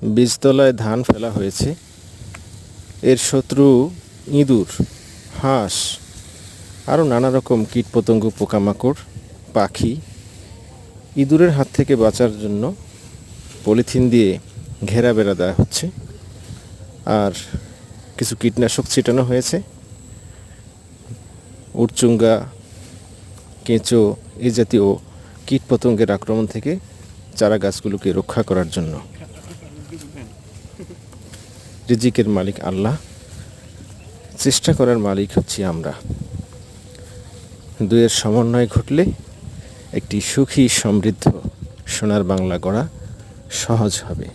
বীজতলায় ধান ফেলা হয়েছে। এর শত্রু ইঁদুর, হাঁস, আরও নানা রকম কীটপতঙ্গ, পোকামাকড়, পাখি। ইঁদুরের হাত থেকে বাঁচার জন্য পলিথিন দিয়ে ঘেরা বেড়া দেওয়া হচ্ছে, আর কিছু কীটনাশক ছিটানো হয়েছে উড়চুঙ্গা, কেঁচো এই জাতীয় কীটপতঙ্গের আক্রমণ থেকে চারা গাছগুলোকে রক্ষা করার জন্য। রিজিকের মালিক আল্লাহ, চেষ্টা করার মালিক হচ্ছি আমরা। দুয়ের সমন্বয় ঘটলে একটি সুখী সমৃদ্ধ সোনার বাংলা গড়া সহজ হবে।